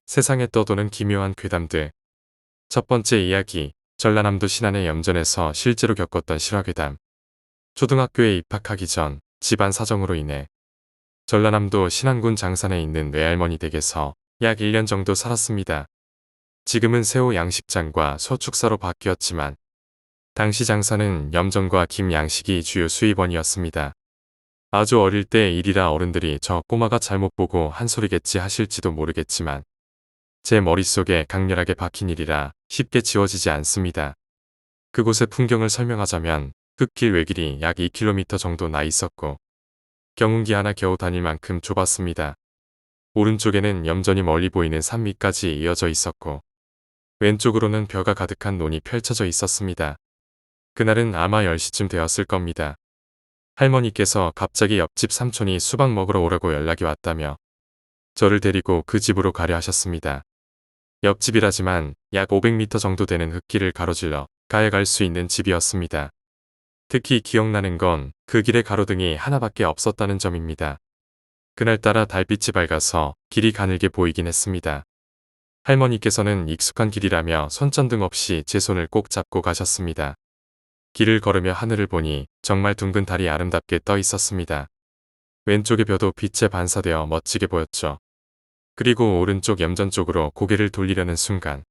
세상에 떠도는 기묘한 괴담들. 첫 번째 이야기, 전라남도 신안의 염전에서 실제로 겪었던 실화괴담. 초등학교에 입학하기 전 집안 사정으로 인해 전라남도 신안군 장산에 있는 외할머니 댁에서 약 1년 정도 살았습니다. 지금은 새우 양식장과 소축사로 바뀌었지만 당시 장사는 염전과 김 양식이 주요 수입원이었습니다. 아주 어릴 때 일이라 어른들이 저 꼬마가 잘못 보고 한 소리겠지 하실지도 모르겠지만 제 머릿속에 강렬하게 박힌 일이라 쉽게 지워지지 않습니다. 그곳의 풍경을 설명하자면 흙길 외길이 약 2km 정도 나 있었고 경운기 하나 겨우 다닐 만큼 좁았습니다. 오른쪽에는 염전이 멀리 보이는 산 밑까지 이어져 있었고 왼쪽으로는 벼가 가득한 논이 펼쳐져 있었습니다. 그날은 아마 10시쯤 되었을 겁니다. 할머니께서 갑자기 옆집 삼촌이 수박 먹으러 오라고 연락이 왔다며 저를 데리고 그 집으로 가려 하셨습니다. 옆집이라지만 약 500m 정도 되는 흙길을 가로질러 가에 갈 수 있는 집이었습니다. 특히 기억나는 건 그 길에 가로등이 하나밖에 없었다는 점입니다. 그날따라 달빛이 밝아서 길이 가늘게 보이긴 했습니다. 할머니께서는 익숙한 길이라며 손전등 없이 제 손을 꼭 잡고 가셨습니다. 길을 걸으며 하늘을 보니 정말 둥근 달이 아름답게 떠 있었습니다. 왼쪽의 벼도 빛에 반사되어 멋지게 보였죠. 그리고 오른쪽 염전 쪽으로 고개를 돌리려는 순간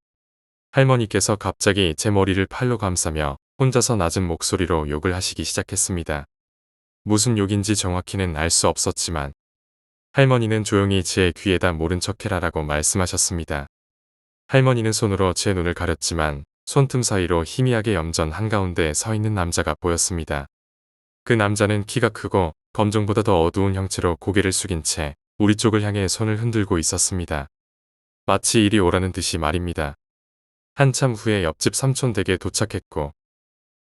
할머니께서 갑자기 제 머리를 팔로 감싸며 혼자서 낮은 목소리로 욕을 하시기 시작했습니다. 무슨 욕인지 정확히는 알 수 없었지만 할머니는 조용히 제 귀에다 모른 척해라라고 말씀하셨습니다. 할머니는 손으로 제 눈을 가렸지만 손틈 사이로 희미하게 염전 한가운데 서 있는 남자가 보였습니다. 그 남자는 키가 크고 검정보다 더 어두운 형체로 고개를 숙인 채 우리 쪽을 향해 손을 흔들고 있었습니다. 마치 이리 오라는 듯이 말입니다. 한참 후에 옆집 삼촌 댁에 도착했고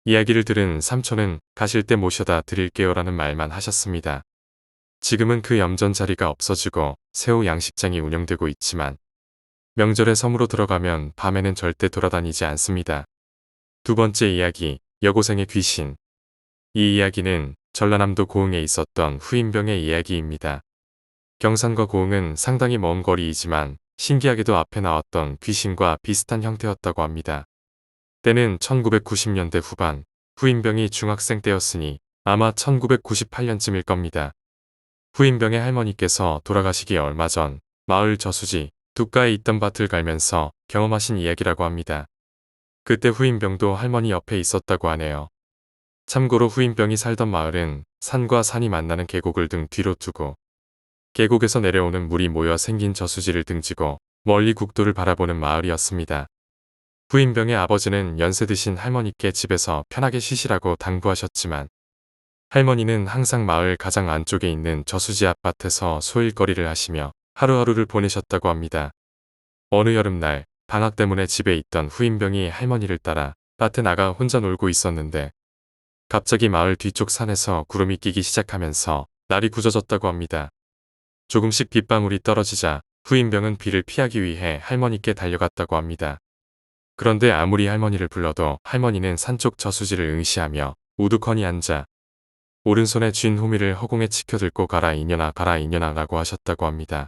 이야기를 들은 삼촌은 가실 때 모셔다 드릴게요라는 말만 하셨습니다. 지금은 그 염전 자리가 없어지고 새우 양식장이 운영되고 있지만 명절에 섬으로 들어가면 밤에는 절대 돌아다니지 않습니다. 두 번째 이야기, 여고생의 귀신. 이 이야기는 전라남도 고흥에 있었던 후인병의 이야기입니다. 경산과 고흥은 상당히 먼 거리이지만 신기하게도 앞에 나왔던 귀신과 비슷한 형태였다고 합니다. 때는 1990년대 후반, 후인병이 중학생 때였으니 아마 1998년쯤일 겁니다. 후인병의 할머니께서 돌아가시기 얼마 전 마을 저수지 둑가에 있던 밭을 갈면서 경험하신 이야기라고 합니다. 그때 후인병도 할머니 옆에 있었다고 하네요. 참고로 후인병이 살던 마을은 산과 산이 만나는 계곡을 등 뒤로 두고 계곡에서 내려오는 물이 모여 생긴 저수지를 등지고 멀리 국도를 바라보는 마을이었습니다. 후인병의 아버지는 연세 드신 할머니께 집에서 편하게 쉬시라고 당부하셨지만 할머니는 항상 마을 가장 안쪽에 있는 저수지 앞밭에서 소일거리를 하시며 하루하루를 보내셨다고 합니다. 어느 여름날 방학 때문에 집에 있던 후인병이 할머니를 따라 밭에 나가 혼자 놀고 있었는데 갑자기 마을 뒤쪽 산에서 구름이 끼기 시작하면서 날이 굳어졌다고 합니다. 조금씩 빗방울이 떨어지자 후인병은 비를 피하기 위해 할머니께 달려갔다고 합니다. 그런데 아무리 할머니를 불러도 할머니는 산쪽 저수지를 응시하며 우두커니 앉아 오른손에 쥔 호미를 허공에 치켜들고 가라 이년아 라고 하셨다고 합니다.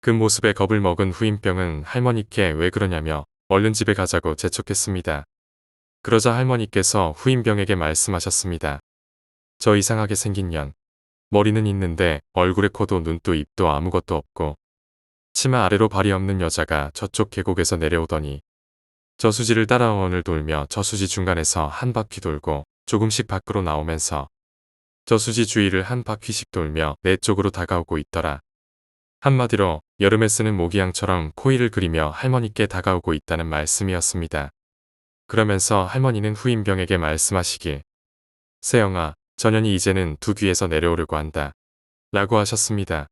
그 모습에 겁을 먹은 후인병은 할머니께 왜 그러냐며 얼른 집에 가자고 재촉했습니다. 그러자 할머니께서 후인병에게 말씀하셨습니다. 저 이상하게 생긴 년. 머리는 있는데 얼굴에 코도 눈도 입도 아무것도 없고 치마 아래로 발이 없는 여자가 저쪽 계곡에서 내려오더니 저수지를 따라 원을 돌며 저수지 중간에서 한 바퀴 돌고 조금씩 밖으로 나오면서 저수지 주위를 한 바퀴씩 돌며 내 쪽으로 다가오고 있더라. 한마디로 여름에 쓰는 모기향처럼 코일을 그리며 할머니께 다가오고 있다는 말씀이었습니다. 그러면서 할머니는 후인병에게 말씀하시길 세영아, 전현이 이제는 두 귀에서 내려오려고 한다. 라고 하셨습니다.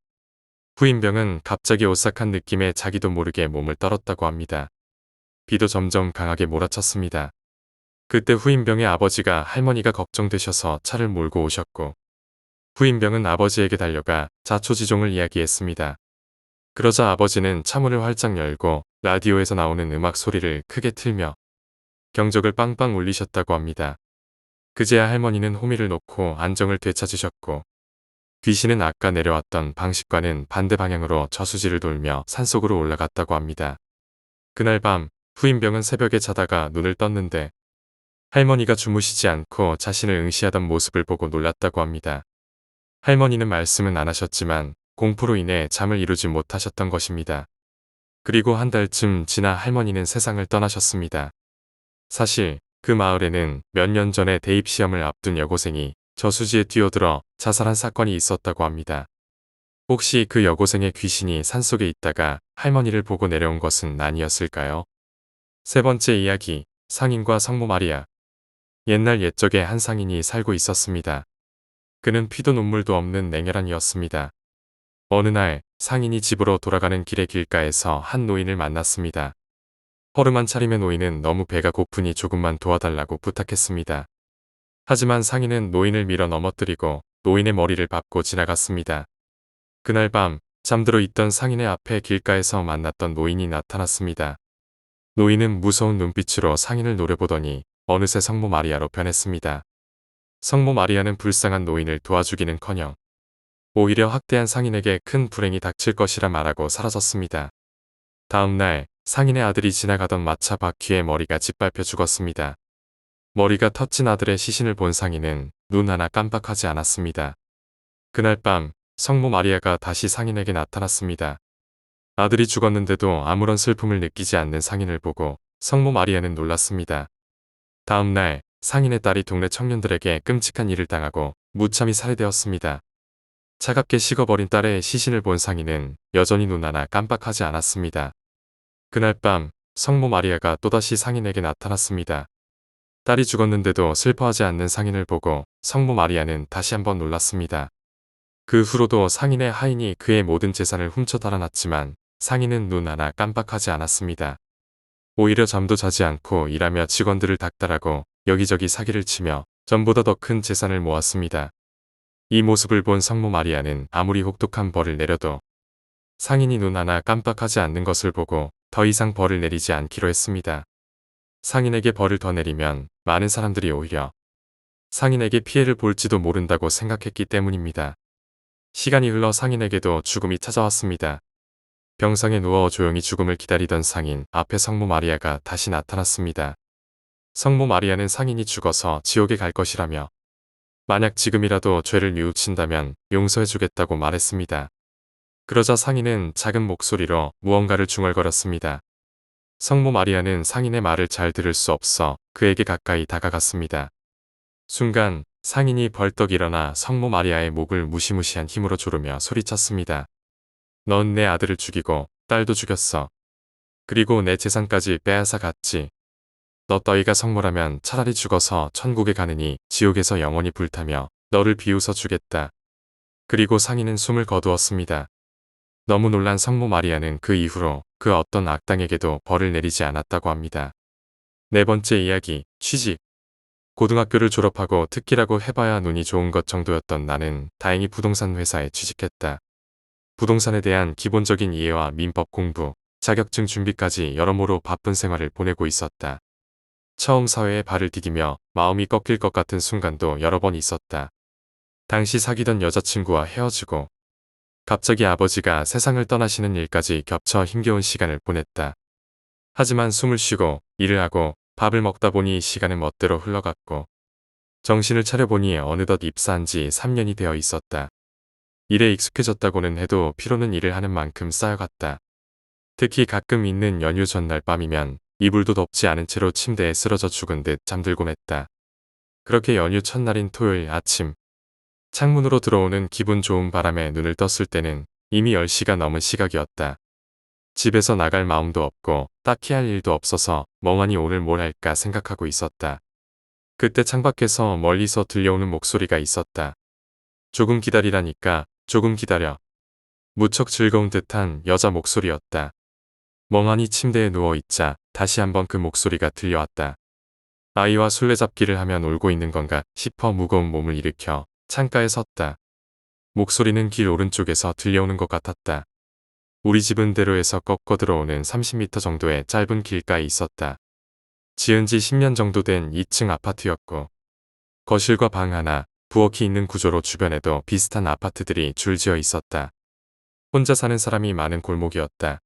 후인병은 갑자기 오싹한 느낌에 자기도 모르게 몸을 떨었다고 합니다. 비도 점점 강하게 몰아쳤습니다. 그때 후인병의 아버지가 할머니가 걱정되셔서 차를 몰고 오셨고 후인병은 아버지에게 달려가 자초지종을 이야기했습니다. 그러자 아버지는 차문을 활짝 열고 라디오에서 나오는 음악 소리를 크게 틀며 경적을 빵빵 울리셨다고 합니다. 그제야 할머니는 호미를 놓고 안정을 되찾으셨고 귀신은 아까 내려왔던 방식과는 반대 방향으로 저수지를 돌며 산속으로 올라갔다고 합니다. 그날 밤 후임병은 새벽에 자다가 눈을 떴는데 할머니가 주무시지 않고 자신을 응시하던 모습을 보고 놀랐다고 합니다. 할머니는 말씀은 안 하셨지만 공포로 인해 잠을 이루지 못하셨던 것입니다. 그리고 한 달쯤 지나 할머니는 세상을 떠나셨습니다. 사실 그 마을에는 몇 년 전에 대입시험을 앞둔 여고생이 저수지에 뛰어들어 자살한 사건이 있었다고 합니다. 혹시 그 여고생의 귀신이 산속에 있다가 할머니를 보고 내려온 것은 아니었을까요? 세 번째 이야기, 상인과 성모 마리아. 옛날 옛적에 한 상인이 살고 있었습니다. 그는 피도 눈물도 없는 냉혈한이었습니다. 어느 날 상인이 집으로 돌아가는 길의 길가에서 한 노인을 만났습니다. 허름한 차림의 노인은 너무 배가 고프니 조금만 도와달라고 부탁했습니다. 하지만 상인은 노인을 밀어 넘어뜨리고 노인의 머리를 밟고 지나갔습니다. 그날 밤 잠들어 있던 상인의 앞에 길가에서 만났던 노인이 나타났습니다. 노인은 무서운 눈빛으로 상인을 노려보더니 어느새 성모 마리아로 변했습니다. 성모 마리아는 불쌍한 노인을 도와주기는커녕 오히려 학대한 상인에게 큰 불행이 닥칠 것이라 말하고 사라졌습니다. 다음 날 상인의 아들이 지나가던 마차 바퀴에 머리가 짓밟혀 죽었습니다. 머리가 터진 아들의 시신을 본 상인은 눈 하나 깜빡하지 않았습니다. 그날 밤 성모 마리아가 다시 상인에게 나타났습니다. 아들이 죽었는데도 아무런 슬픔을 느끼지 않는 상인을 보고 성모 마리아는 놀랐습니다. 다음 날 상인의 딸이 동네 청년들에게 끔찍한 일을 당하고 무참히 살해되었습니다. 차갑게 식어버린 딸의 시신을 본 상인은 여전히 눈 하나 깜빡하지 않았습니다. 그날 밤 성모 마리아가 또다시 상인에게 나타났습니다. 딸이 죽었는데도 슬퍼하지 않는 상인을 보고 성모 마리아는 다시 한번 놀랐습니다. 그 후로도 상인의 하인이 그의 모든 재산을 훔쳐 달아났지만 상인은 눈 하나 깜빡하지 않았습니다. 오히려 잠도 자지 않고 일하며 직원들을 닥달하고 여기저기 사기를 치며 전보다 더 큰 재산을 모았습니다. 이 모습을 본 성모 마리아는 아무리 혹독한 벌을 내려도 상인이 눈 하나 깜빡하지 않는 것을 보고 더 이상 벌을 내리지 않기로 했습니다. 상인에게 벌을 더 내리면 많은 사람들이 오히려 상인에게 피해를 볼지도 모른다고 생각했기 때문입니다. 시간이 흘러 상인에게도 죽음이 찾아왔습니다. 병상에 누워 조용히 죽음을 기다리던 상인 앞에 성모 마리아가 다시 나타났습니다. 성모 마리아는 상인이 죽어서 지옥에 갈 것이라며 만약 지금이라도 죄를 뉘우친다면 용서해주겠다고 말했습니다. 그러자 상인은 작은 목소리로 무언가를 중얼거렸습니다. 성모 마리아는 상인의 말을 잘 들을 수 없어 그에게 가까이 다가갔습니다. 순간 상인이 벌떡 일어나 성모 마리아의 목을 무시무시한 힘으로 조르며 소리쳤습니다. 넌 내 아들을 죽이고 딸도 죽였어. 그리고 내 재산까지 빼앗아 갔지. 너 따위가 성모라면 차라리 죽어서 천국에 가느니 지옥에서 영원히 불타며 너를 비웃어 주겠다. 그리고 상인은 숨을 거두었습니다. 너무 놀란 성모 마리아는 그 이후로 그 어떤 악당에게도 벌을 내리지 않았다고 합니다. 네 번째 이야기, 취직. 고등학교를 졸업하고 특기라고 해봐야 눈이 좋은 것 정도였던 나는 다행히 부동산 회사에 취직했다. 부동산에 대한 기본적인 이해와 민법 공부, 자격증 준비까지 여러모로 바쁜 생활을 보내고 있었다. 처음 사회에 발을 디디며 마음이 꺾일 것 같은 순간도 여러 번 있었다. 당시 사귀던 여자친구와 헤어지고 갑자기 아버지가 세상을 떠나시는 일까지 겹쳐 힘겨운 시간을 보냈다. 하지만 숨을 쉬고 일을 하고 밥을 먹다 보니 시간은 멋대로 흘러갔고 정신을 차려보니 어느덧 입사한 지 3년이 되어 있었다. 일에 익숙해졌다고는 해도 피로는 일을 하는 만큼 쌓여갔다. 특히 가끔 있는 연휴 전날 밤이면 이불도 덮지 않은 채로 침대에 쓰러져 죽은 듯 잠들곤 했다. 그렇게 연휴 첫날인 토요일 아침 창문으로 들어오는 기분 좋은 바람에 눈을 떴을 때는 이미 10시가 넘은 시각이었다. 집에서 나갈 마음도 없고 딱히 할 일도 없어서 멍하니 오늘 뭘 할까 생각하고 있었다. 그때 창밖에서 멀리서 들려오는 목소리가 있었다. 조금 기다리라니까, 조금 기다려. 무척 즐거운 듯한 여자 목소리였다. 멍하니 침대에 누워있자 다시 한번 그 목소리가 들려왔다. 아이와 술래잡기를 하며 울고 있는 건가 싶어 무거운 몸을 일으켜 창가에 섰다. 목소리는 길 오른쪽에서 들려오는 것 같았다. 우리 집은 대로에서 꺾어 들어오는 30m 정도의 짧은 길가에 있었다. 지은 지 10년 정도 된 2층 아파트였고 거실과 방 하나, 부엌이 있는 구조로 주변에도 비슷한 아파트들이 줄지어 있었다. 혼자 사는 사람이 많은 골목이었다.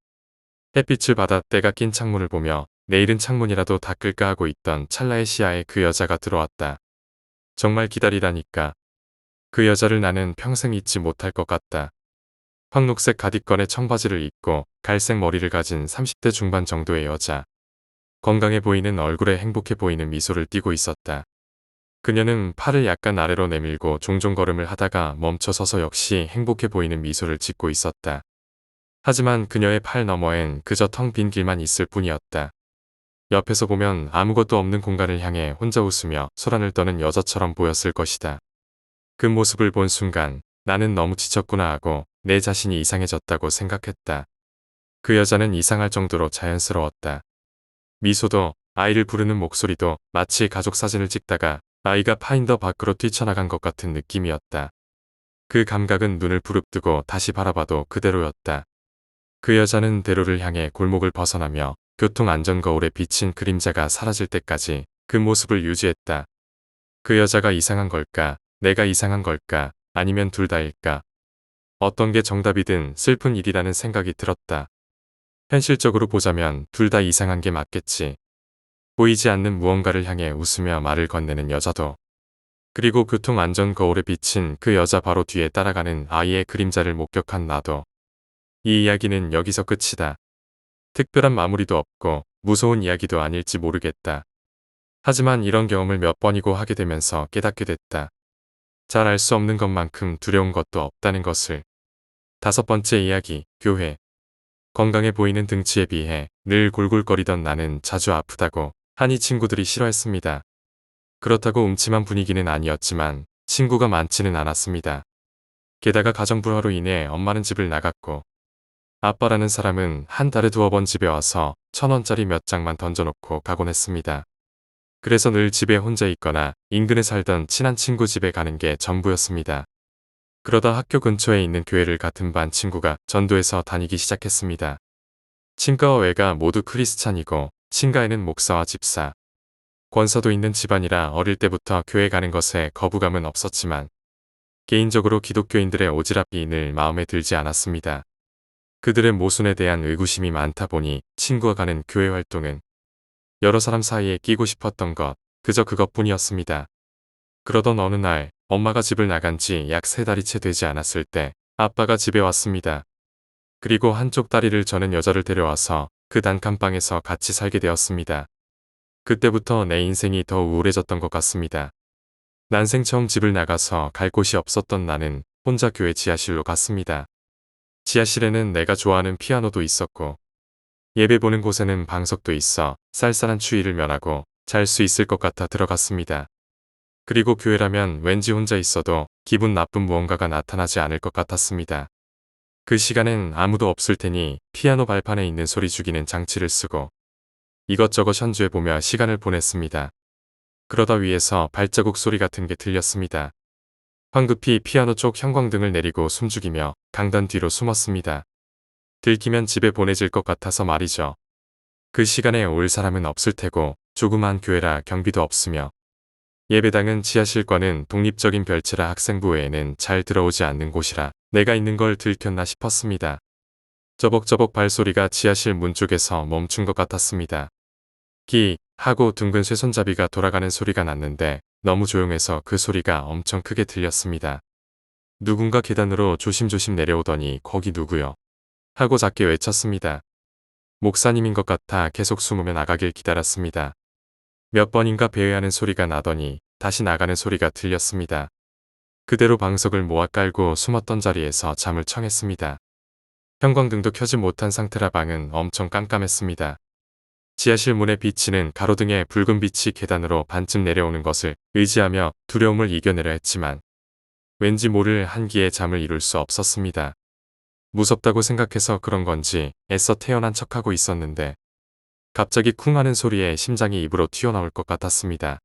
햇빛을 받아 때가 낀 창문을 보며 내일은 창문이라도 닦을까 하고 있던 찰나의 시야에 그 여자가 들어왔다. 정말 기다리라니까. 그 여자를 나는 평생 잊지 못할 것 같다. 황록색 가디건에 청바지를 입고 갈색 머리를 가진 30대 중반 정도의 여자. 건강해 보이는 얼굴에 행복해 보이는 미소를 띠고 있었다. 그녀는 팔을 약간 아래로 내밀고 종종 걸음을 하다가 멈춰서서 역시 행복해 보이는 미소를 짓고 있었다. 하지만 그녀의 팔 너머엔 그저 텅 빈 길만 있을 뿐이었다. 옆에서 보면 아무것도 없는 공간을 향해 혼자 웃으며 소란을 떠는 여자처럼 보였을 것이다. 그 모습을 본 순간 나는 너무 지쳤구나 하고 내 자신이 이상해졌다고 생각했다. 그 여자는 이상할 정도로 자연스러웠다. 미소도 아이를 부르는 목소리도 마치 가족 사진을 찍다가 아이가 파인더 밖으로 뛰쳐나간 것 같은 느낌이었다. 그 감각은 눈을 부릅뜨고 다시 바라봐도 그대로였다. 그 여자는 대로를 향해 골목을 벗어나며 교통안전거울에 비친 그림자가 사라질 때까지 그 모습을 유지했다. 그 여자가 이상한 걸까? 내가 이상한 걸까? 아니면 둘 다일까? 어떤 게 정답이든 슬픈 일이라는 생각이 들었다. 현실적으로 보자면 둘 다 이상한 게 맞겠지. 보이지 않는 무언가를 향해 웃으며 말을 건네는 여자도, 그리고 교통안전거울에 비친 그 여자 바로 뒤에 따라가는 아이의 그림자를 목격한 나도. 이 이야기는 여기서 끝이다. 특별한 마무리도 없고 무서운 이야기도 아닐지 모르겠다. 하지만 이런 경험을 몇 번이고 하게 되면서 깨닫게 됐다. 잘 알 수 없는 것만큼 두려운 것도 없다는 것을. 5번째 이야기, 교회. 건강해 보이는 등치에 비해 늘 골골거리던 나는 자주 아프다고 하니 친구들이 싫어했습니다. 그렇다고 음침한 분위기는 아니었지만 친구가 많지는 않았습니다. 게다가 가정불화로 인해 엄마는 집을 나갔고 아빠라는 사람은 한 달에 2번 집에 와서 1,000원짜리 몇 장만 던져놓고 가곤 했습니다. 그래서 늘 집에 혼자 있거나 인근에 살던 친한 친구 집에 가는 게 전부였습니다. 그러다 학교 근처에 있는 교회를 같은 반 친구가 전도해서 다니기 시작했습니다. 친가와 외가 모두 크리스찬이고 친가에는 목사와 집사, 권사도 있는 집안이라 어릴 때부터 교회 가는 것에 거부감은 없었지만 개인적으로 기독교인들의 오지랖이 늘 마음에 들지 않았습니다. 그들의 모순에 대한 의구심이 많다 보니 친구가 가는 교회 활동은 여러 사람 사이에 끼고 싶었던 것, 그저 그것뿐이었습니다. 그러던 어느 날 엄마가 집을 나간 지 약 3달이 채 되지 않았을 때 아빠가 집에 왔습니다. 그리고 한쪽 다리를 저는 여자를 데려와서 그 단칸방에서 같이 살게 되었습니다. 그때부터 내 인생이 더 우울해졌던 것 같습니다. 난생 처음 집을 나가서 갈 곳이 없었던 나는 혼자 교회 지하실로 갔습니다. 지하실에는 내가 좋아하는 피아노도 있었고 예배 보는 곳에는 방석도 있어 쌀쌀한 추위를 면하고 잘 수 있을 것 같아 들어갔습니다. 그리고 교회라면 왠지 혼자 있어도 기분 나쁜 무언가가 나타나지 않을 것 같았습니다. 그 시간엔 아무도 없을 테니 피아노 발판에 있는 소리 죽이는 장치를 쓰고 이것저것 현주해보며 시간을 보냈습니다. 그러다 위에서 발자국 소리 같은 게 들렸습니다. 황급히 피아노 쪽 형광등을 내리고 숨죽이며 강단 뒤로 숨었습니다. 들키면 집에 보내질 것 같아서 말이죠. 그 시간에 올 사람은 없을 테고 조그만 교회라 경비도 없으며 예배당은 지하실과는 독립적인 별채라 학생부 외에는 잘 들어오지 않는 곳이라 내가 있는 걸 들켰나 싶었습니다. 저벅저벅 발소리가 지하실 문 쪽에서 멈춘 것 같았습니다. 기 하고 둥근 쇠손잡이가 돌아가는 소리가 났는데 너무 조용해서 그 소리가 엄청 크게 들렸습니다. 누군가 계단으로 조심조심 내려오더니 거기 누구요? 하고 작게 외쳤습니다. 목사님인 것 같아 계속 숨으며 나가길 기다렸습니다. 몇 번인가 배회하는 소리가 나더니 다시 나가는 소리가 들렸습니다. 그대로 방석을 모아 깔고 숨었던 자리에서 잠을 청했습니다. 형광등도 켜지 못한 상태라 방은 엄청 깜깜했습니다. 지하실 문에 비치는 가로등의 붉은 빛이 계단으로 반쯤 내려오는 것을 의지하며 두려움을 이겨내려 했지만 왠지 모를 한기에 잠을 이룰 수 없었습니다. 무섭다고 생각해서 그런 건지 애써 태어난 척하고 있었는데 갑자기 쿵 하는 소리에 심장이 입으로 튀어나올 것 같았습니다.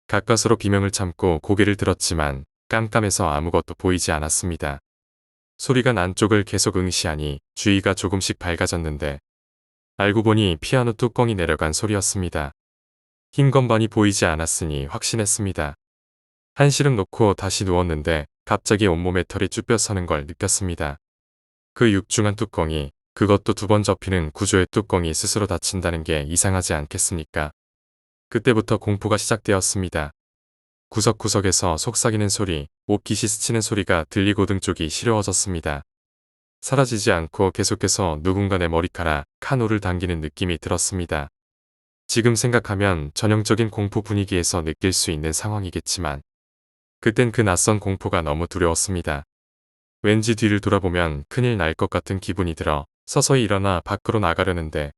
가까스로 비명을 참고 고개를 들었지만 깜깜해서 아무것도 보이지 않았습니다. 소리가 난 쪽을 계속 응시하니 주위가 조금씩 밝아졌는데 알고 보니 피아노 뚜껑이 내려간 소리였습니다. 흰 건반이 보이지 않았으니 확신했습니다. 한시름 놓고 다시 누웠는데 갑자기 온몸에 털이 쭈뼛 서는 걸 느꼈습니다. 그 육중한 뚜껑이, 그것도 2번 접히는 구조의 뚜껑이 스스로 닫힌다는 게 이상하지 않겠습니까? 그때부터 공포가 시작되었습니다. 구석구석에서 속삭이는 소리, 옷깃이 스치는 소리가 들리고 등 쪽이 시려워졌습니다. 사라지지 않고 계속해서 누군가 내 머리카락, 카노를 당기는 느낌이 들었습니다. 지금 생각하면 전형적인 공포 분위기에서 느낄 수 있는 상황이겠지만 그땐 그 낯선 공포가 너무 두려웠습니다. 왠지 뒤를 돌아보면 큰일 날 것 같은 기분이 들어 서서히 일어나 밖으로 나가려는데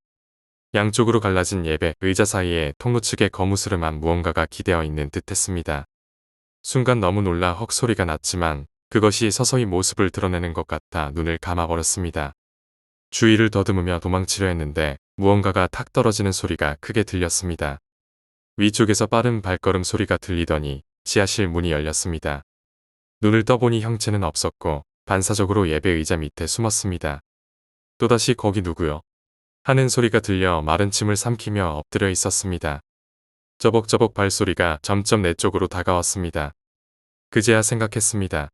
양쪽으로 갈라진 예배 의자 사이에 통로 측에 거무스름한 무언가가 기대어 있는 듯했습니다. 순간 너무 놀라 헉 소리가 났지만 그것이 서서히 모습을 드러내는 것 같아 눈을 감아버렸습니다. 주위를 더듬으며 도망치려 했는데 무언가가 탁 떨어지는 소리가 크게 들렸습니다. 위쪽에서 빠른 발걸음 소리가 들리더니 지하실 문이 열렸습니다. 눈을 떠보니 형체는 없었고 반사적으로 예배 의자 밑에 숨었습니다. 또다시 거기 누구요? 하는 소리가 들려 마른 침을 삼키며 엎드려 있었습니다. 저벅저벅 발소리가 점점 내 쪽으로 다가왔습니다. 그제야 생각했습니다.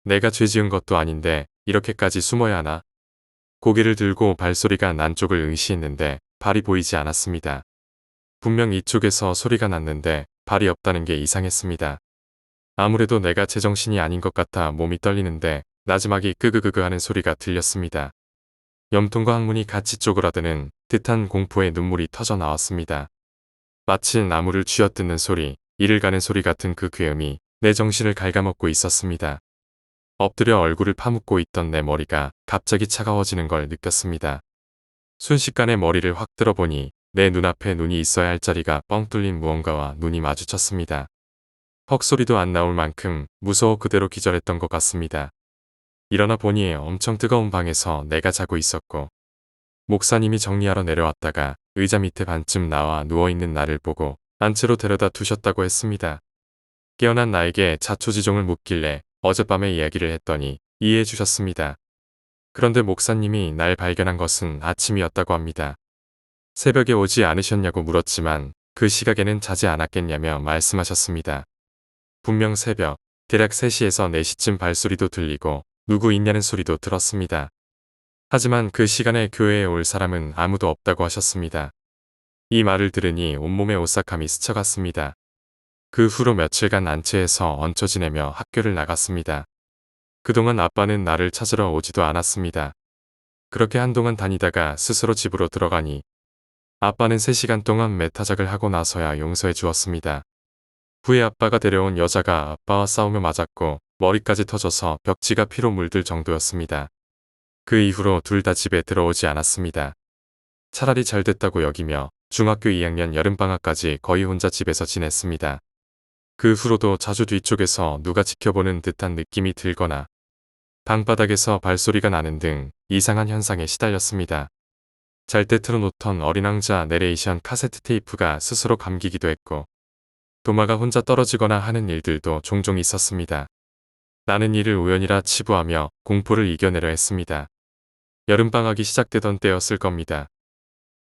내가 죄 지은 것도 아닌데 이렇게까지 숨어야 하나? 고개를 들고 발소리가 난 쪽을 응시했는데 발이 보이지 않았습니다. 분명 이쪽에서 소리가 났는데 발이 없다는 게 이상했습니다. 아무래도 내가 제정신이 아닌 것 같아 몸이 떨리는데 나지막이 끄그그그 하는 소리가 들렸습니다. 염통과 항문이 같이 쪼그라드는 듯한 공포의 눈물이 터져 나왔습니다. 마치 나무를 쥐어뜯는 소리, 이를 가는 소리 같은 그 괴음이 내 정신을 갉아먹고 있었습니다. 엎드려 얼굴을 파묻고 있던 내 머리가 갑자기 차가워지는 걸 느꼈습니다. 순식간에 머리를 확 들어보니 내 눈앞에 눈이 있어야 할 자리가 뻥 뚫린 무언가와 눈이 마주쳤습니다. 헉소리도 안 나올 만큼 무서워 그대로 기절했던 것 같습니다. 일어나 보니 엄청 뜨거운 방에서 내가 자고 있었고 목사님이 정리하러 내려왔다가 의자 밑에 반쯤 나와 누워있는 나를 보고 안채로 데려다 두셨다고 했습니다. 깨어난 나에게 자초지종을 묻길래 어젯밤의 이야기를 했더니 이해해 주셨습니다. 그런데 목사님이 날 발견한 것은 아침이었다고 합니다. 새벽에 오지 않으셨냐고 물었지만 그 시각에는 자지 않았겠냐며 말씀하셨습니다. 분명 새벽, 대략 3시에서 4시쯤 발소리도 들리고 누구 있냐는 소리도 들었습니다. 하지만 그 시간에 교회에 올 사람은 아무도 없다고 하셨습니다. 이 말을 들으니 온몸에 오싹함이 스쳐갔습니다. 그 후로 며칠간 안채에서 얹혀 지내며 학교를 나갔습니다. 그동안 아빠는 나를 찾으러 오지도 않았습니다. 그렇게 한동안 다니다가 스스로 집으로 들어가니 아빠는 3시간 동안 메타작을 하고 나서야 용서해 주었습니다. 후에 아빠가 데려온 여자가 아빠와 싸우며 맞았고 머리까지 터져서 벽지가 피로 물들 정도였습니다. 그 이후로 둘 다 집에 들어오지 않았습니다. 차라리 잘 됐다고 여기며 중학교 2학년 여름방학까지 거의 혼자 집에서 지냈습니다. 그 후로도 자주 뒤쪽에서 누가 지켜보는 듯한 느낌이 들거나 방바닥에서 발소리가 나는 등 이상한 현상에 시달렸습니다. 잘 때 틀어놓던 어린 왕자 내레이션 카세트 테이프가 스스로 감기기도 했고 도마가 혼자 떨어지거나 하는 일들도 종종 있었습니다. 나는 이를 우연이라 치부하며 공포를 이겨내려 했습니다. 여름방학이 시작되던 때였을 겁니다.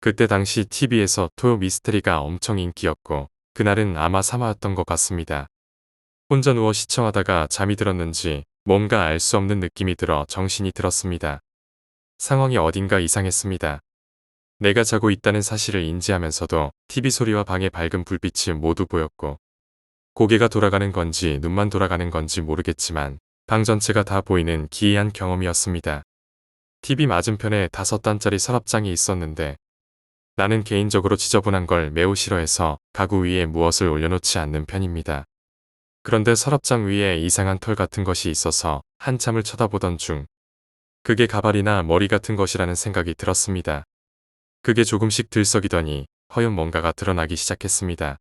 그때 당시 TV에서 토요 미스테리가 엄청 인기였고 그날은 아마 3화였던 것 같습니다. 혼자 누워 시청하다가 잠이 들었는지 뭔가 알 수 없는 느낌이 들어 정신이 들었습니다. 상황이 어딘가 이상했습니다. 내가 자고 있다는 사실을 인지하면서도 TV 소리와 방의 밝은 불빛이 모두 보였고 고개가 돌아가는 건지 눈만 돌아가는 건지 모르겠지만 방 전체가 다 보이는 기이한 경험이었습니다. TV 맞은편에 5단짜리 서랍장이 있었는데 나는 개인적으로 지저분한 걸 매우 싫어해서 가구 위에 무엇을 올려놓지 않는 편입니다. 그런데 서랍장 위에 이상한 털 같은 것이 있어서 한참을 쳐다보던 중 그게 가발이나 머리 같은 것이라는 생각이 들었습니다. 그게 조금씩 들썩이더니 허연 뭔가가 드러나기 시작했습니다.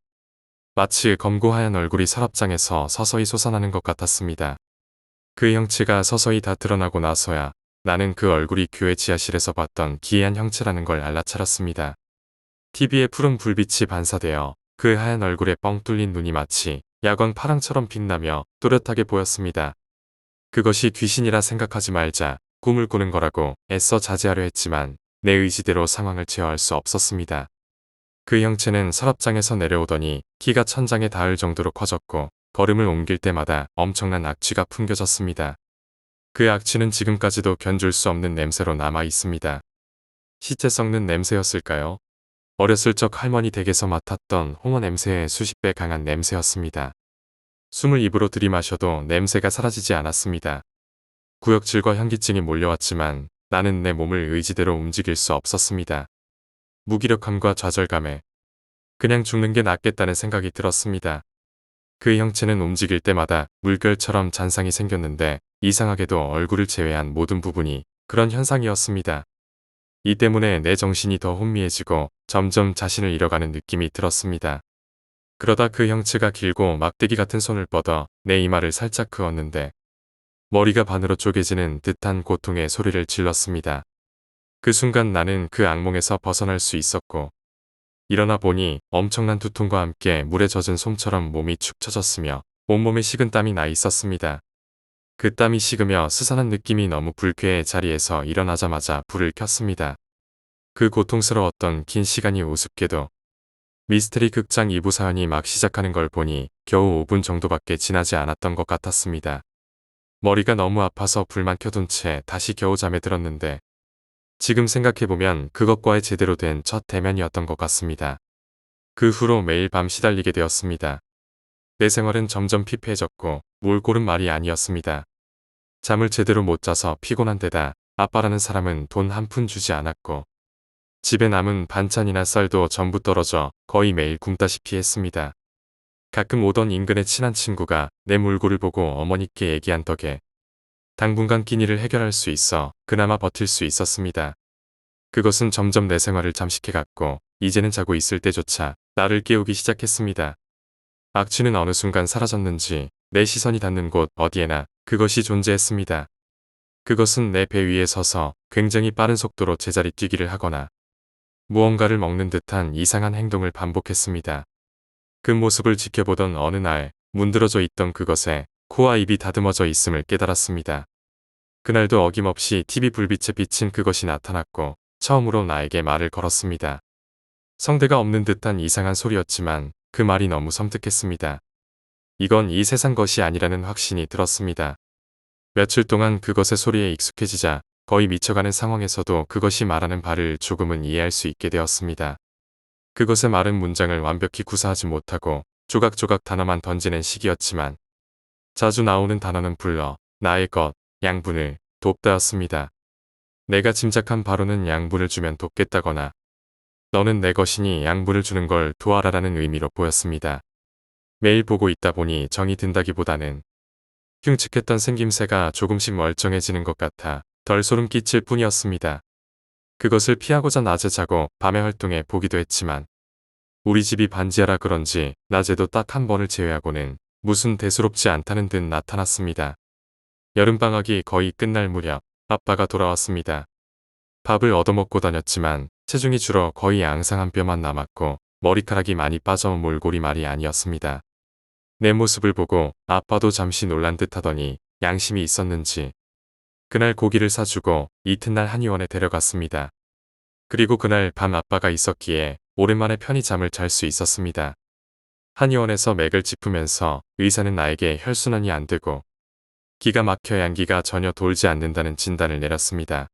마치 검고하얀 얼굴이 서랍장에서 서서히 솟아나는 것 같았습니다. 그 형체가 서서히 다 드러나고 나서야 나는 그 얼굴이 교회 지하실에서 봤던 기이한 형체라는 걸 알아차렸습니다. TV에 푸른 불빛이 반사되어 그 하얀 얼굴에 뻥 뚫린 눈이 마치 야광 파랑처럼 빛나며 또렷하게 보였습니다. 그것이 귀신이라 생각하지 말자, 꿈을 꾸는 거라고 애써 자제하려 했지만 내 의지대로 상황을 제어할 수 없었습니다. 그 형체는 서랍장에서 내려오더니 키가 천장에 닿을 정도로 커졌고 걸음을 옮길 때마다 엄청난 악취가 풍겨졌습니다. 그 악취는 지금까지도 견줄 수 없는 냄새로 남아 있습니다. 시체 썩는 냄새였을까요? 어렸을 적 할머니 댁에서 맡았던 홍어 냄새의 수십 배 강한 냄새였습니다. 숨을 입으로 들이마셔도 냄새가 사라지지 않았습니다. 구역질과 현기증이 몰려왔지만 나는 내 몸을 의지대로 움직일 수 없었습니다. 무기력함과 좌절감에 그냥 죽는 게 낫겠다는 생각이 들었습니다. 그 형체는 움직일 때마다 물결처럼 잔상이 생겼는데 이상하게도 얼굴을 제외한 모든 부분이 그런 현상이었습니다. 이 때문에 내 정신이 더 혼미해지고 점점 자신을 잃어가는 느낌이 들었습니다. 그러다 그 형체가 길고 막대기 같은 손을 뻗어 내 이마를 살짝 그었는데 머리가 반으로 쪼개지는 듯한 고통의 소리를 질렀습니다. 그 순간 나는 그 악몽에서 벗어날 수 있었고 일어나 보니 엄청난 두통과 함께 물에 젖은 솜처럼 몸이 축 처졌으며 온몸에 식은 땀이 나 있었습니다. 그 땀이 식으며 스산한 느낌이 너무 불쾌해 자리에서 일어나자마자 불을 켰습니다. 그 고통스러웠던 긴 시간이 우습게도 미스테리 극장 2부 사연이 막 시작하는 걸 보니 겨우 5분 정도밖에 지나지 않았던 것 같았습니다. 머리가 너무 아파서 불만 켜둔 채 다시 겨우 잠에 들었는데 지금 생각해보면 그것과의 제대로 된 첫 대면이었던 것 같습니다. 그 후로 매일 밤 시달리게 되었습니다. 내 생활은 점점 피폐해졌고 몰골은 말이 아니었습니다. 잠을 제대로 못 자서 피곤한 데다 아빠라는 사람은 돈 한 푼 주지 않았고 집에 남은 반찬이나 쌀도 전부 떨어져 거의 매일 굶다시피 했습니다. 가끔 오던 인근의 친한 친구가 내 몰골을 보고 어머니께 얘기한 덕에 당분간 끼니를 해결할 수 있어 그나마 버틸 수 있었습니다. 그것은 점점 내 생활을 잠식해갔고 이제는 자고 있을 때조차 나를 깨우기 시작했습니다. 악취는 어느 순간 사라졌는지 내 시선이 닿는 곳 어디에나 그것이 존재했습니다. 그것은 내 배 위에 서서 굉장히 빠른 속도로 제자리 뛰기를 하거나 무언가를 먹는 듯한 이상한 행동을 반복했습니다. 그 모습을 지켜보던 어느 날 문드러져 있던 그것에 코와 입이 다듬어져 있음을 깨달았습니다. 그날도 어김없이 TV 불빛에 비친 그것이 나타났고 처음으로 나에게 말을 걸었습니다. 성대가 없는 듯한 이상한 소리였지만 그 말이 너무 섬뜩했습니다. 이건 이 세상 것이 아니라는 확신이 들었습니다. 며칠 동안 그것의 소리에 익숙해지자 거의 미쳐가는 상황에서도 그것이 말하는 바를 조금은 이해할 수 있게 되었습니다. 그것의 말은 문장을 완벽히 구사하지 못하고 조각조각 단어만 던지는 식이었지만 자주 나오는 단어는 불러, 나의 것, 양분을, 돕다였습니다. 내가 짐작한 바로는 양분을 주면 돕겠다거나 너는 내 것이니 양분을 주는 걸 도와라라는 의미로 보였습니다. 매일 보고 있다 보니 정이 든다기보다는 흉측했던 생김새가 조금씩 멀쩡해지는 것 같아 덜 소름 끼칠 뿐이었습니다. 그것을 피하고자 낮에 자고 밤에 활동해 보기도 했지만 우리 집이 반지하라 그런지 낮에도 딱 한 번을 제외하고는 무슨 대수롭지 않다는 듯 나타났습니다. 여름방학이 거의 끝날 무렵 아빠가 돌아왔습니다. 밥을 얻어먹고 다녔지만 체중이 줄어 거의 앙상한 뼈만 남았고 머리카락이 많이 빠져 몰골이 말이 아니었습니다. 내 모습을 보고 아빠도 잠시 놀란 듯 하더니 양심이 있었는지 그날 고기를 사주고 이튿날 한의원에 데려갔습니다. 그리고 그날 밤 아빠가 있었기에 오랜만에 편히 잠을 잘 수 있었습니다. 한의원에서 맥을 짚으면서 의사는 나에게 혈순환이 안 되고 기가 막혀 양기가 전혀 돌지 않는다는 진단을 내렸습니다.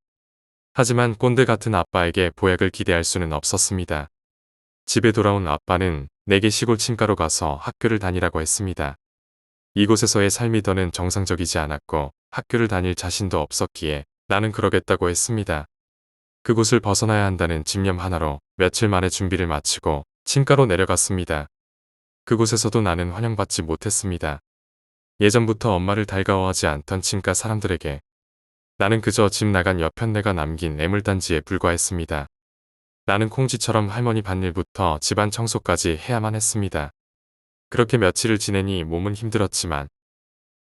하지만 꼰대 같은 아빠에게 보약을 기대할 수는 없었습니다. 집에 돌아온 아빠는 내게 시골 친가로 가서 학교를 다니라고 했습니다. 이곳에서의 삶이 더는 정상적이지 않았고 학교를 다닐 자신도 없었기에 나는 그러겠다고 했습니다. 그곳을 벗어나야 한다는 집념 하나로 며칠 만에 준비를 마치고 친가로 내려갔습니다. 그곳에서도 나는 환영받지 못했습니다. 예전부터 엄마를 달가워하지 않던 친가 사람들에게 나는 그저 집 나간 여편네가 남긴 애물단지에 불과했습니다. 나는 콩쥐처럼 할머니 밭일부터 집안 청소까지 해야만 했습니다. 그렇게 며칠을 지내니 몸은 힘들었지만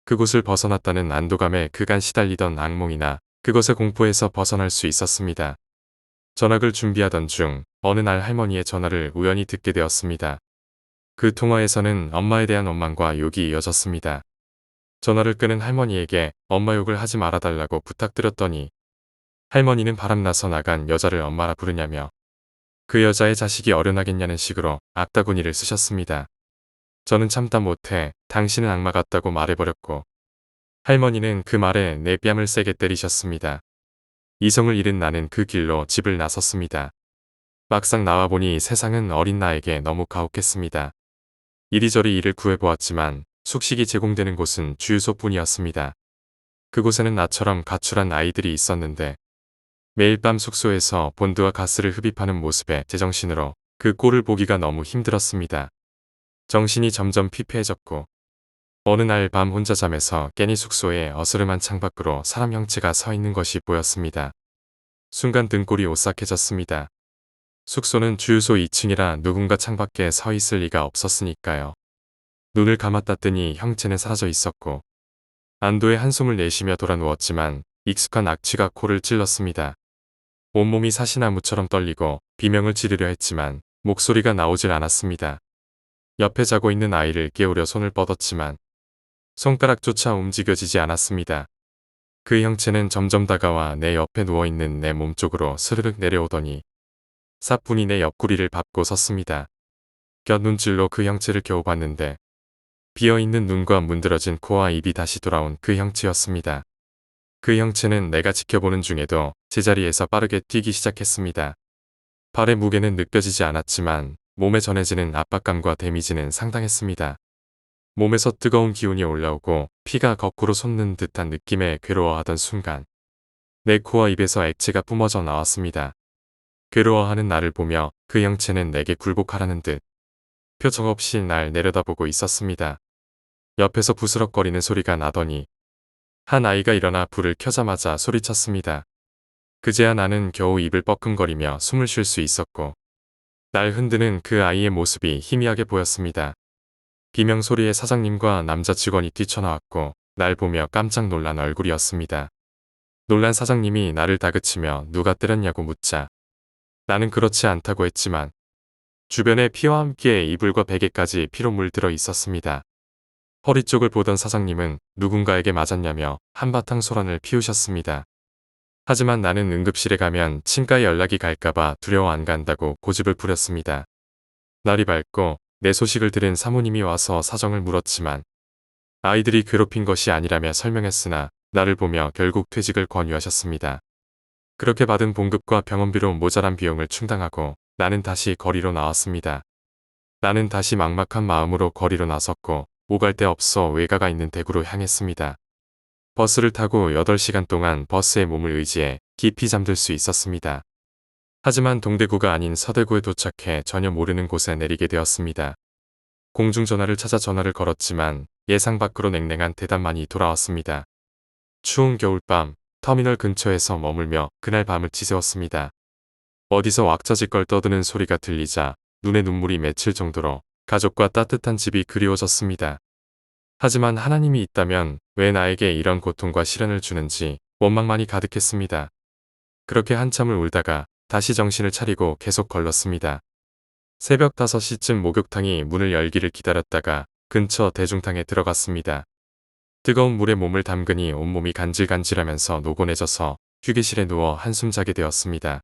그곳을 벗어났다는 안도감에 그간 시달리던 악몽이나 그것의 공포에서 벗어날 수 있었습니다. 전학을 준비하던 중 어느 날 할머니의 전화를 우연히 듣게 되었습니다. 그 통화에서는 엄마에 대한 원망과 욕이 이어졌습니다. 전화를 끄는 할머니에게 엄마 욕을 하지 말아달라고 부탁드렸더니 할머니는 바람나서 나간 여자를 엄마라 부르냐며 그 여자의 자식이 어련하겠냐는 식으로 악다구니를 쓰셨습니다. 저는 참다 못해 당신은 악마 같다고 말해버렸고 할머니는 그 말에 내 뺨을 세게 때리셨습니다. 이성을 잃은 나는 그 길로 집을 나섰습니다. 막상 나와보니 세상은 어린 나에게 너무 가혹했습니다. 이리저리 일을 구해보았지만 숙식이 제공되는 곳은 주유소뿐이었습니다. 그곳에는 나처럼 가출한 아이들이 있었는데 매일 밤 숙소에서 본드와 가스를 흡입하는 모습에 제정신으로 그 꼴을 보기가 너무 힘들었습니다. 정신이 점점 피폐해졌고 어느 날 밤 혼자 잠에서 깨니 숙소에 어스름한 창밖으로 사람 형체가 서 있는 것이 보였습니다. 순간 등골이 오싹해졌습니다. 숙소는 주유소 2층이라 누군가 창밖에 서 있을 리가 없었으니까요. 눈을 감았다 뜨니 형체는 사라져 있었고 안도의 한숨을 내쉬며 돌아누웠지만 익숙한 악취가 코를 찔렀습니다. 온몸이 사시나무처럼 떨리고 비명을 지르려 했지만 목소리가 나오질 않았습니다. 옆에 자고 있는 아이를 깨우려 손을 뻗었지만 손가락조차 움직여지지 않았습니다. 그 형체는 점점 다가와 내 옆에 누워있는 내 몸쪽으로 스르륵 내려오더니 사뿐히 내 옆구리를 밟고 섰습니다. 곁눈질로 그 형체를 겨우 봤는데 비어있는 눈과 문드러진 코와 입이 다시 돌아온 그 형체였습니다. 그 형체는 내가 지켜보는 중에도 제자리에서 빠르게 뛰기 시작했습니다. 발의 무게는 느껴지지 않았지만 몸에 전해지는 압박감과 데미지는 상당했습니다. 몸에서 뜨거운 기운이 올라오고 피가 거꾸로 솟는 듯한 느낌에 괴로워하던 순간 내 코와 입에서 액체가 뿜어져 나왔습니다. 괴로워하는 나를 보며 그 형체는 내게 굴복하라는 듯 표정 없이 날 내려다보고 있었습니다. 옆에서 부스럭거리는 소리가 나더니 한 아이가 일어나 불을 켜자마자 소리쳤습니다. 그제야 나는 겨우 입을 뻐끔거리며 숨을 쉴 수 있었고 날 흔드는 그 아이의 모습이 희미하게 보였습니다. 비명소리에 사장님과 남자 직원이 뛰쳐나왔고 날 보며 깜짝 놀란 얼굴이었습니다. 놀란 사장님이 나를 다그치며 누가 때렸냐고 묻자 나는 그렇지 않다고 했지만 주변에 피와 함께 이불과 베개까지 피로 물들어 있었습니다. 허리 쪽을 보던 사장님은 누군가에게 맞았냐며 한바탕 소란을 피우셨습니다. 하지만 나는 응급실에 가면 친가에 연락이 갈까봐 두려워 안 간다고 고집을 부렸습니다. 날이 밝고 내 소식을 들은 사모님이 와서 사정을 물었지만 아이들이 괴롭힌 것이 아니라며 설명했으나 나를 보며 결국 퇴직을 권유하셨습니다. 그렇게 받은 봉급과 병원비로 모자란 비용을 충당하고 나는 다시 거리로 나왔습니다. 나는 다시 막막한 마음으로 거리로 나섰고 오갈 데 없어 외가가 있는 대구로 향했습니다. 버스를 타고 8시간 동안 버스에 몸을 의지해 깊이 잠들 수 있었습니다. 하지만 동대구가 아닌 서대구에 도착해 전혀 모르는 곳에 내리게 되었습니다. 공중전화를 찾아 전화를 걸었지만 예상 밖으로 냉랭한 대답만이 돌아왔습니다. 추운 겨울밤 터미널 근처에서 머물며 그날 밤을 지새웠습니다. 어디서 왁자지껄 떠드는 소리가 들리자 눈에 눈물이 맺힐 정도로 가족과 따뜻한 집이 그리워졌습니다. 하지만 하나님이 있다면 왜 나에게 이런 고통과 시련을 주는지 원망만이 가득했습니다. 그렇게 한참을 울다가 다시 정신을 차리고 계속 걸렀습니다. 새벽 5시쯤 목욕탕이 문을 열기를 기다렸다가 근처 대중탕에 들어갔습니다. 뜨거운 물에 몸을 담그니 온몸이 간질간질하면서 노곤해져서 휴게실에 누워 한숨 자게 되었습니다.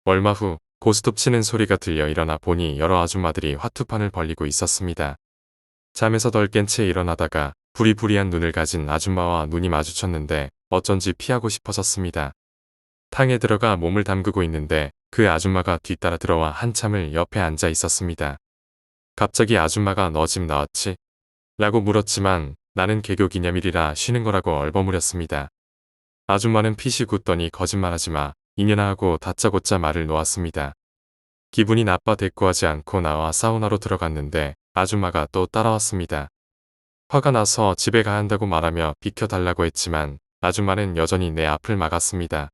얼마 후 고스톱 치는 소리가 들려 일어나 보니 여러 아줌마들이 화투판을 벌리고 있었습니다. 잠에서 덜 깬 채 일어나다가 부리부리한 눈을 가진 아줌마와 눈이 마주쳤는데 어쩐지 피하고 싶어졌습니다. 탕에 들어가 몸을 담그고 있는데 그 아줌마가 뒤따라 들어와 한참을 옆에 앉아 있었습니다. 갑자기 아줌마가 너 집 나왔지? 라고 물었지만 나는 개교 기념일이라 쉬는 거라고 얼버무렸습니다. 아줌마는 피시 굳더니 거짓말하지 마. 이년아 하고 다짜고짜 말을 놓았습니다. 기분이 나빠 대꾸하지 않고 나와 사우나로 들어갔는데 아줌마가 또 따라왔습니다. 화가 나서 집에 가야 한다고 말하며 비켜달라고 했지만 아줌마는 여전히 내 앞을 막았습니다.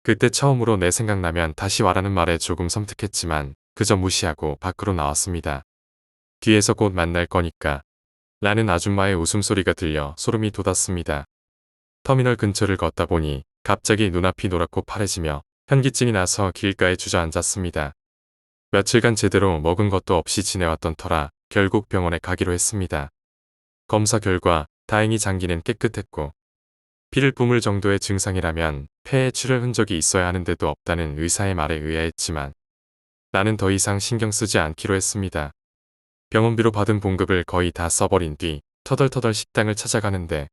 그때 처음으로 내 생각나면 다시 와라는 말에 조금 섬뜩했지만 그저 무시하고 밖으로 나왔습니다. 뒤에서 곧 만날 거니까 라는 아줌마의 웃음소리가 들려 소름이 돋았습니다. 터미널 근처를 걷다 보니 갑자기 눈앞이 노랗고 파래지며 현기증이 나서 길가에 주저앉았습니다. 며칠간 제대로 먹은 것도 없이 지내왔던 터라 결국 병원에 가기로 했습니다. 검사 결과 다행히 장기는 깨끗했고 피를 뿜을 정도의 증상이라면 폐에 출혈 흔적이 있어야 하는데도 없다는 의사의 말에 의아했지만 나는 더 이상 신경 쓰지 않기로 했습니다. 병원비로 받은 봉급을 거의 다 써버린 뒤 터덜터덜 식당을 찾아가는데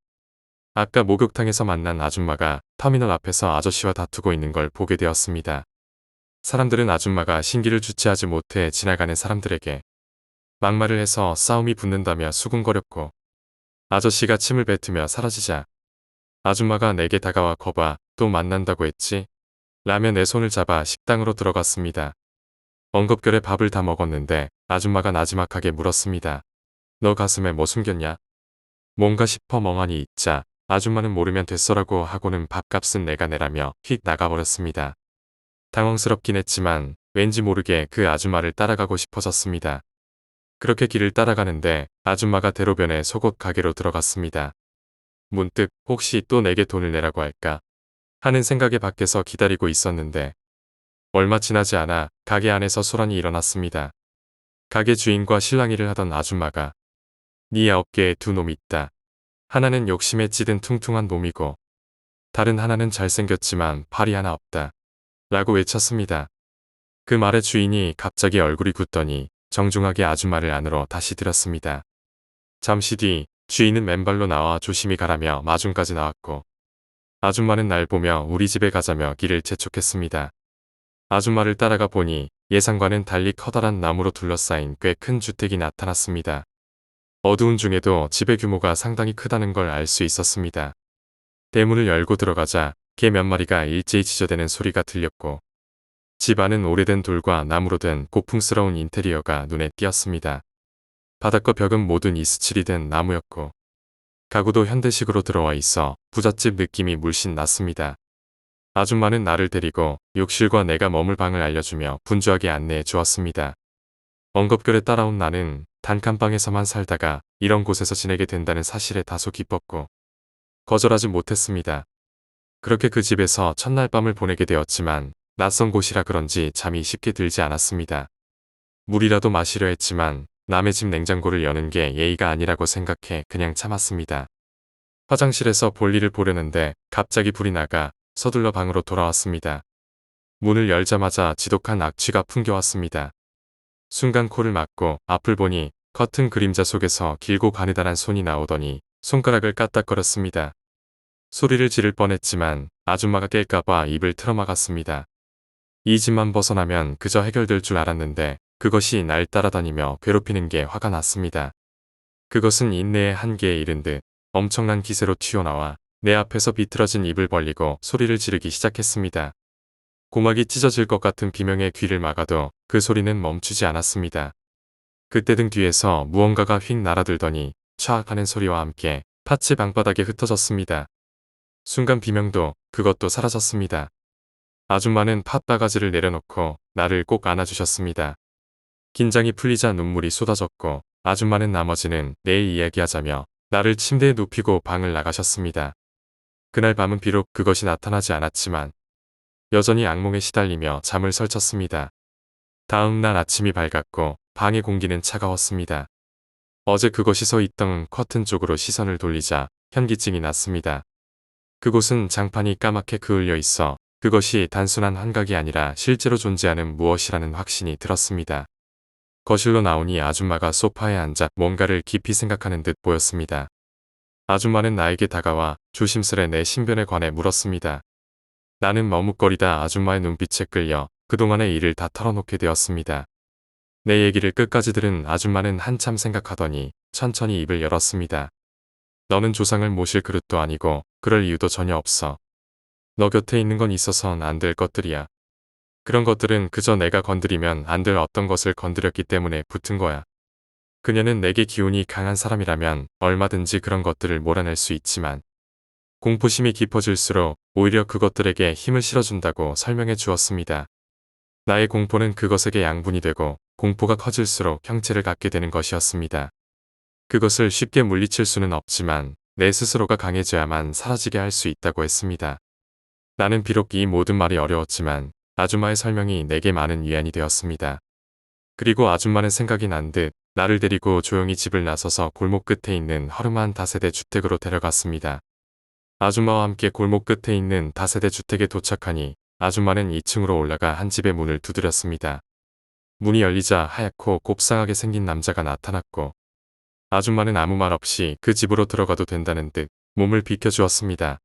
아까 목욕탕에서 만난 아줌마가 터미널 앞에서 아저씨와 다투고 있는 걸 보게 되었습니다. 사람들은 아줌마가 신기를 주체하지 못해 지나가는 사람들에게 막말을 해서 싸움이 붙는다며 수군거렸고 아저씨가 침을 뱉으며 사라지자 아줌마가 내게 다가와 거봐 또 만난다고 했지? 라며 내 손을 잡아 식당으로 들어갔습니다. 엉겁결에 밥을 다 먹었는데 아줌마가 나지막하게 물었습니다. 너 가슴에 뭐 숨겼냐? 뭔가 싶어 멍하니 있자 아줌마는 모르면 됐어라고 하고는 밥값은 내가 내라며 휙 나가버렸습니다. 당황스럽긴 했지만 왠지 모르게 그 아줌마를 따라가고 싶어졌습니다. 그렇게 길을 따라가는데 아줌마가 대로변에 속옷 가게로 들어갔습니다. 문득 혹시 또 내게 돈을 내라고 할까 하는 생각에 밖에서 기다리고 있었는데 얼마 지나지 않아 가게 안에서 소란이 일어났습니다. 가게 주인과 실랑이를 하던 아줌마가 네 9개에 두 놈 있다. 하나는 욕심에 찌든 퉁퉁한 놈이고 다른 하나는 잘생겼지만 팔이 하나 없다. 라고 외쳤습니다. 그 말에 주인이 갑자기 얼굴이 굳더니 정중하게 아줌마를 안으로 다시 들였습니다. 잠시 뒤 주인은 맨발로 나와 조심히 가라며 마중까지 나왔고 아줌마는 날 보며 우리 집에 가자며 길을 재촉했습니다. 아줌마를 따라가 보니 예상과는 달리 커다란 나무로 둘러싸인 꽤 큰 주택이 나타났습니다. 어두운 중에도 집의 규모가 상당히 크다는 걸 알 수 있었습니다. 대문을 열고 들어가자 개 몇 마리가 일제히 짖어대는 소리가 들렸고 집 안은 오래된 돌과 나무로 된 고풍스러운 인테리어가 눈에 띄었습니다. 바닥과 벽은 모두 이스칠이 된 나무였고 가구도 현대식으로 들어와 있어 부잣집 느낌이 물씬 났습니다. 아줌마는 나를 데리고 욕실과 내가 머물 방을 알려주며 분주하게 안내해 주었습니다. 엉겁결에 따라온 나는 단칸방에서만 살다가 이런 곳에서 지내게 된다는 사실에 다소 기뻤고 거절하지 못했습니다. 그렇게 그 집에서 첫날 밤을 보내게 되었지만 낯선 곳이라 그런지 잠이 쉽게 들지 않았습니다. 물이라도 마시려 했지만 남의 집 냉장고를 여는 게 예의가 아니라고 생각해 그냥 참았습니다. 화장실에서 볼일을 보려는데 갑자기 불이 나가 서둘러 방으로 돌아왔습니다. 문을 열자마자 지독한 악취가 풍겨왔습니다. 순간 코를 막고 앞을 보니 커튼 그림자 속에서 길고 가느다란 손이 나오더니 손가락을 까딱거렸습니다. 소리를 지를 뻔했지만 아줌마가 깰까봐 입을 틀어막았습니다. 이 집만 벗어나면 그저 해결될 줄 알았는데 그것이 날 따라다니며 괴롭히는 게 화가 났습니다. 그것은 인내의 한계에 이른 듯 엄청난 기세로 튀어나와 내 앞에서 비틀어진 입을 벌리고 소리를 지르기 시작했습니다. 고막이 찢어질 것 같은 비명에 귀를 막아도 그 소리는 멈추지 않았습니다. 그때 등 뒤에서 무언가가 휙 날아들더니 촥 하는 소리와 함께 팥이 방바닥에 흩어졌습니다. 순간 비명도 그것도 사라졌습니다. 아줌마는 팥 바가지를 내려놓고 나를 꼭 안아주셨습니다. 긴장이 풀리자 눈물이 쏟아졌고 아줌마는 나머지는 내일 이야기하자며 나를 침대에 눕히고 방을 나가셨습니다. 그날 밤은 비록 그것이 나타나지 않았지만 여전히 악몽에 시달리며 잠을 설쳤습니다. 다음 날 아침이 밝았고 방의 공기는 차가웠습니다. 어제 그것이 서 있던 커튼 쪽으로 시선을 돌리자 현기증이 났습니다. 그곳은 장판이 까맣게 그을려 있어 그것이 단순한 환각이 아니라 실제로 존재하는 무엇이라는 확신이 들었습니다. 거실로 나오니 아줌마가 소파에 앉아 뭔가를 깊이 생각하는 듯 보였습니다. 아줌마는 나에게 다가와 조심스레 내 신변에 관해 물었습니다. 나는 머뭇거리다 아줌마의 눈빛에 끌려 그동안의 일을 다 털어놓게 되었습니다. 내 얘기를 끝까지 들은 아줌마는 한참 생각하더니 천천히 입을 열었습니다. 너는 조상을 모실 그릇도 아니고 그럴 이유도 전혀 없어. 너 곁에 있는 건 있어선 안 될 것들이야. 그런 것들은 그저 내가 건드리면 안 될 어떤 것을 건드렸기 때문에 붙은 거야. 그녀는 내게 기운이 강한 사람이라면 얼마든지 그런 것들을 몰아낼 수 있지만 공포심이 깊어질수록 오히려 그것들에게 힘을 실어준다고 설명해 주었습니다. 나의 공포는 그것에게 양분이 되고 공포가 커질수록 형체를 갖게 되는 것이었습니다. 그것을 쉽게 물리칠 수는 없지만 내 스스로가 강해져야만 사라지게 할 수 있다고 했습니다. 나는 비록 이 모든 말이 어려웠지만 아줌마의 설명이 내게 많은 위안이 되었습니다. 그리고 아줌마는 생각이 난 듯 나를 데리고 조용히 집을 나서서 골목 끝에 있는 허름한 다세대 주택으로 데려갔습니다. 아줌마와 함께 골목 끝에 있는 다세대 주택에 도착하니 아줌마는 2층으로 올라가 한 집의 문을 두드렸습니다. 문이 열리자 하얗고 곱상하게 생긴 남자가 나타났고 아줌마는 아무 말 없이 그 집으로 들어가도 된다는 듯 몸을 비켜주었습니다.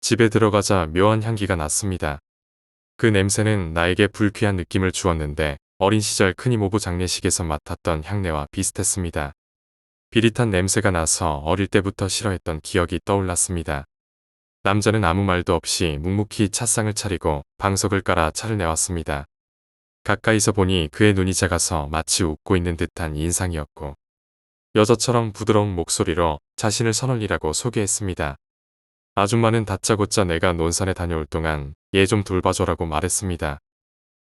집에 들어가자 묘한 향기가 났습니다. 그 냄새는 나에게 불쾌한 느낌을 주었는데 어린 시절 큰 이모부 장례식에서 맡았던 향내와 비슷했습니다. 비릿한 냄새가 나서 어릴 때부터 싫어했던 기억이 떠올랐습니다. 남자는 아무 말도 없이 묵묵히 찻상을 차리고 방석을 깔아 차를 내왔습니다. 가까이서 보니 그의 눈이 작아서 마치 웃고 있는 듯한 인상이었고 여자처럼 부드러운 목소리로 자신을 선월이라고 소개했습니다. 아줌마는 다짜고짜 내가 논산에 다녀올 동안 얘 좀 돌봐줘라고 말했습니다.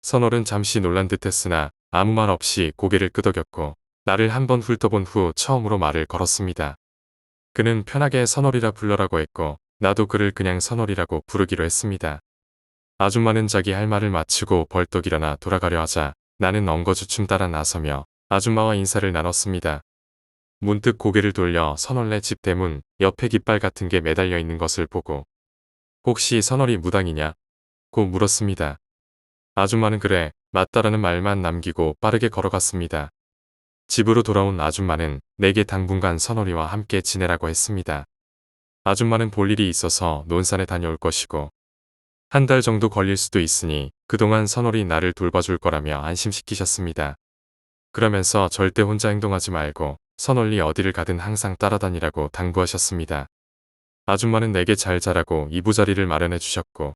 선월은 잠시 놀란 듯했으나 아무 말 없이 고개를 끄덕였고 나를 한번 훑어본 후 처음으로 말을 걸었습니다. 그는 편하게 선월이라 불러라고 했고 나도 그를 그냥 선월이라고 부르기로 했습니다. 아줌마는 자기 할 말을 마치고 벌떡 일어나 돌아가려 하자 나는 엉거주춤 따라 나서며 아줌마와 인사를 나눴습니다. 문득 고개를 돌려 선월네 집 대문 옆에 깃발 같은 게 매달려 있는 것을 보고 혹시 선월이 무당이냐? 고 물었습니다. 아줌마는 그래, 맞다라는 말만 남기고 빠르게 걸어갔습니다. 집으로 돌아온 아줌마는 내게 당분간 선월이와 함께 지내라고 했습니다. 아줌마는 볼 일이 있어서 논산에 다녀올 것이고 한 달 정도 걸릴 수도 있으니 그동안 선월이 나를 돌봐줄 거라며 안심시키셨습니다. 그러면서 절대 혼자 행동하지 말고 선월이 어디를 가든 항상 따라다니라고 당부하셨습니다. 아줌마는 내게 잘 자라고 이부자리를 마련해 주셨고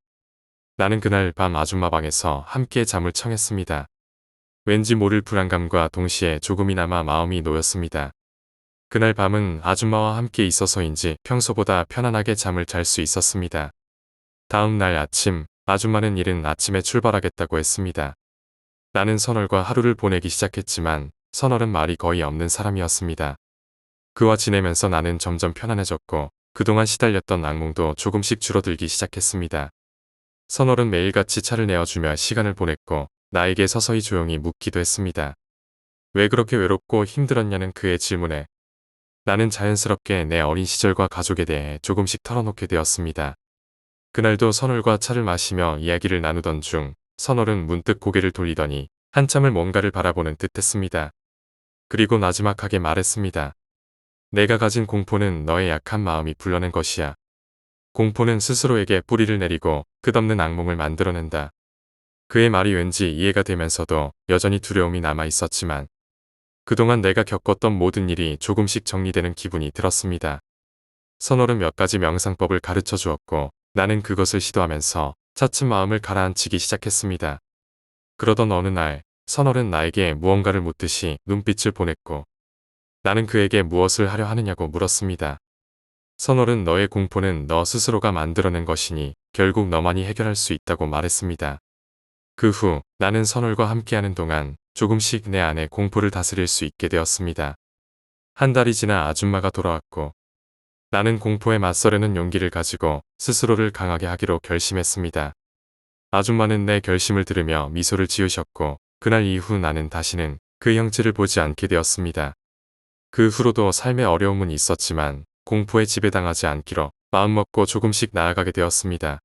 나는 그날 밤 아줌마 방에서 함께 잠을 청했습니다. 왠지 모를 불안감과 동시에 조금이나마 마음이 놓였습니다. 그날 밤은 아줌마와 함께 있어서인지 평소보다 편안하게 잠을 잘 수 있었습니다. 다음 날 아침, 아줌마는 이른 아침에 출발하겠다고 했습니다. 나는 선월과 하루를 보내기 시작했지만 선월은 말이 거의 없는 사람이었습니다. 그와 지내면서 나는 점점 편안해졌고 그동안 시달렸던 악몽도 조금씩 줄어들기 시작했습니다. 선월은 매일같이 차를 내어주며 시간을 보냈고 나에게 서서히 조용히 묻기도 했습니다. 왜 그렇게 외롭고 힘들었냐는 그의 질문에 나는 자연스럽게 내 어린 시절과 가족에 대해 조금씩 털어놓게 되었습니다. 그날도 선월과 차를 마시며 이야기를 나누던 중 선월은 문득 고개를 돌리더니 한참을 뭔가를 바라보는 듯했습니다. 그리고 나지막하게 말했습니다. 내가 가진 공포는 너의 약한 마음이 불러낸 것이야. 공포는 스스로에게 뿌리를 내리고 끝없는 악몽을 만들어낸다. 그의 말이 왠지 이해가 되면서도 여전히 두려움이 남아 있었지만 그동안 내가 겪었던 모든 일이 조금씩 정리되는 기분이 들었습니다. 선월은 몇 가지 명상법을 가르쳐 주었고 나는 그것을 시도하면서 차츰 마음을 가라앉히기 시작했습니다. 그러던 어느 날 선월은 나에게 무언가를 묻듯이 눈빛을 보냈고 나는 그에게 무엇을 하려 하느냐고 물었습니다. 선월은 너의 공포는 너 스스로가 만들어낸 것이니 결국 너만이 해결할 수 있다고 말했습니다. 그 후 나는 선월과 함께하는 동안 조금씩 내 안에 공포를 다스릴 수 있게 되었습니다. 한 달이 지나 아줌마가 돌아왔고 나는 공포에 맞서려는 용기를 가지고 스스로를 강하게 하기로 결심했습니다. 아줌마는 내 결심을 들으며 미소를 지으셨고 그날 이후 나는 다시는 그 형체를 보지 않게 되었습니다. 그 후로도 삶의 어려움은 있었지만 공포에 지배당하지 않기로 마음먹고 조금씩 나아가게 되었습니다.